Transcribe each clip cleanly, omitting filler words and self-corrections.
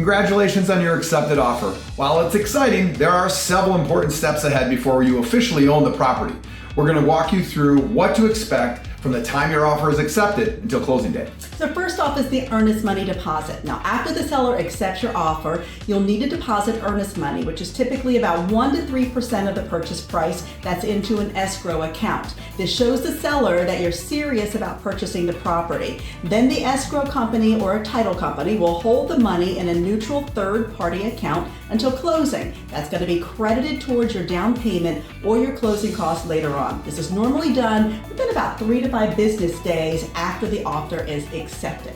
Congratulations on your accepted offer. While it's exciting, there are several important steps ahead before you officially own the property. We're going to walk you through what to expect from the time your offer is accepted until closing day. So first off is the earnest money deposit. Now, after the seller accepts your offer, you'll need to deposit earnest money, which is typically about 1 to 3% of the purchase price that's into an escrow account. This shows the seller that you're serious about purchasing the property. Then the escrow company or a title company will hold the money in a neutral third-party account until closing. That's going to be credited towards your down payment or your closing costs later on. This is normally done within about 3 to 5 business days after the offer is accepted.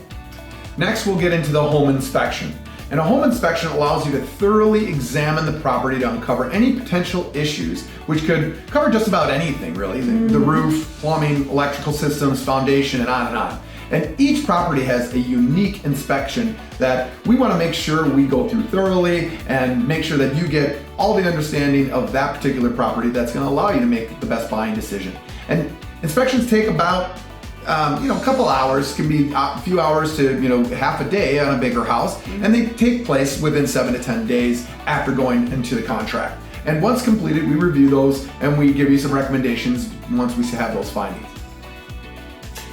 Next, we'll get into the home inspection. And a home inspection allows you to thoroughly examine the property to uncover any potential issues, which could cover just about anything really. The roof, plumbing, electrical systems, foundation, and on and on. And each property has a unique inspection that we want to make sure we go through thoroughly and make sure that you get all the understanding of that particular property that's going to allow you to make the best buying decision. And inspections take about a couple hours, can be a few hours to half a day on a bigger house, and they take place within 7 to 10 days after going into the contract. And once completed, we review those and we give you some recommendations once we have those findings.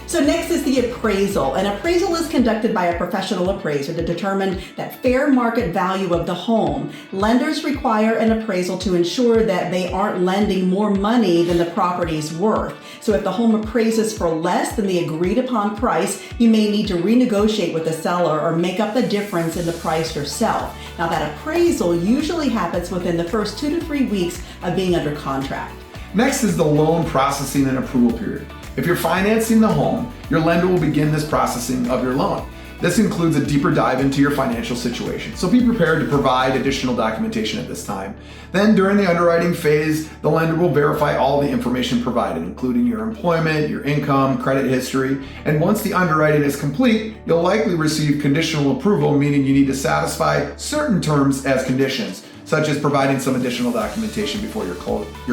So next is the appraisal. An appraisal is conducted by a professional appraiser to determine that fair market value of the home. Lenders require an appraisal to ensure that they aren't lending more money than the property's worth. So if the home appraises for less than the agreed upon price, you may need to renegotiate with the seller or make up the difference in the price yourself. Now that appraisal usually happens within the first 2 to 3 weeks of being under contract. Next is the loan processing and approval period. If you're financing the home, your lender will begin this processing of your loan. This includes a deeper dive into your financial situation, so be prepared to provide additional documentation at this time. Then during the underwriting phase, the lender will verify all the information provided, including your employment, your income, credit history, and once the underwriting is complete, you'll likely receive conditional approval, meaning you need to satisfy certain terms as conditions, such as providing some additional documentation before your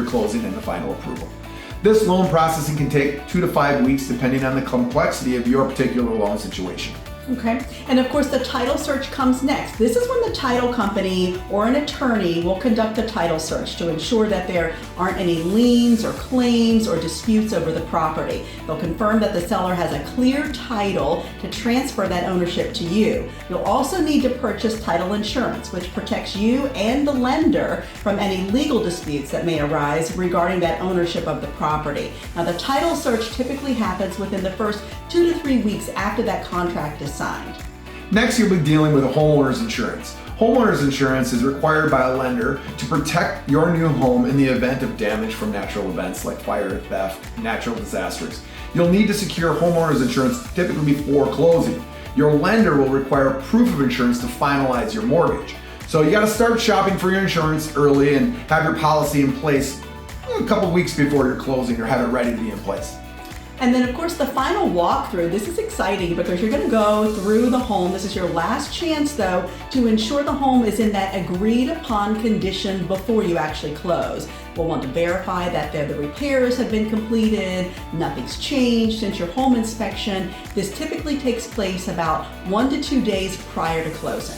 closing and the final approval. This loan processing can take 2 to 5 weeks depending on the complexity of your particular loan situation. Okay, and of course the title search comes next. This is when the title company or an attorney will conduct a title search to ensure that there aren't any liens or claims or disputes over the property. They'll confirm that the seller has a clear title to transfer that ownership to you. You'll also need to purchase title insurance, which protects you and the lender from any legal disputes that may arise regarding that ownership of the property. Now the title search typically happens within the first 2 to 3 weeks after that contract is signed. Next, you'll be dealing with a homeowner's insurance. Homeowner's insurance is required by a lender to protect your new home in the event of damage from natural events like fire, theft, natural disasters. You'll need to secure homeowner's insurance typically before closing. Your lender will require proof of insurance to finalize your mortgage. So you got to start shopping for your insurance early and have your policy in place a couple weeks before your closing or have it ready to be in place. And then of course the final walkthrough, this is exciting because you're going to go through the home. This is your last chance though to ensure the home is in that agreed upon condition before you actually close. We'll want to verify that the repairs have been completed, nothing's changed since your home inspection. This typically takes place about 1 to 2 days prior to closing.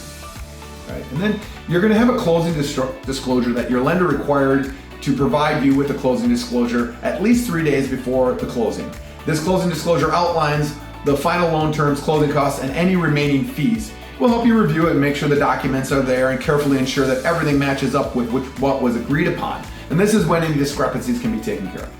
Right, and then you're going to have a closing disclosure that your lender required to provide you with a closing disclosure at least 3 days before the closing. This closing disclosure outlines the final loan terms, closing costs, and any remaining fees. We'll help you review it and make sure the documents are there and carefully ensure that everything matches up with what was agreed upon. And this is when any discrepancies can be taken care of.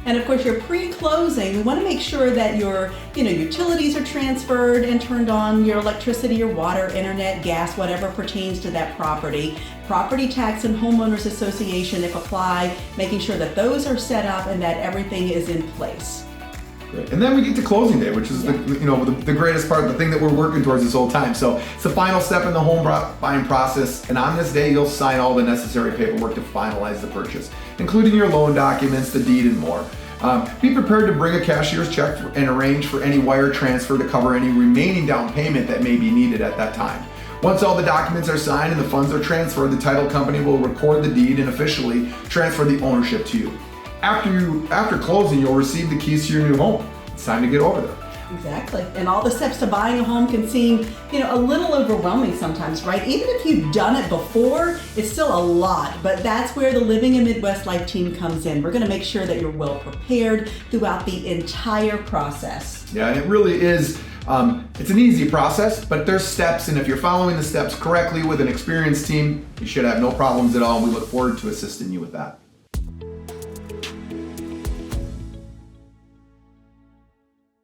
And of course, your pre-closing, we want to make sure that your utilities are transferred and turned on, your electricity, your water, internet, gas, whatever pertains to that property. Property tax and homeowners association, if applied, making sure that those are set up and that everything is in place. Great. And then we get to closing day, which is the greatest part, the thing that we're working towards this whole time. So it's the final step in the home buying process. And on this day, you'll sign all the necessary paperwork to finalize the purchase, including your loan documents, the deed, and more. Be prepared to bring a cashier's check and arrange for any wire transfer to cover any remaining down payment that may be needed at that time. Once all the documents are signed and the funds are transferred, the title company will record the deed and officially transfer the ownership to you. After closing, you'll receive the keys to your new home. It's time to get over there. Exactly. And all the steps to buying a home can seem, a little overwhelming sometimes, right? Even if you've done it before, it's still a lot. But that's where the Living in Midwest Life team comes in. We're going to make sure that you're well prepared throughout the entire process. Yeah, and it really is. It's an easy process, but there's steps, and if you're following the steps correctly with an experienced team, you should have no problems at all. We look forward to assisting you with that.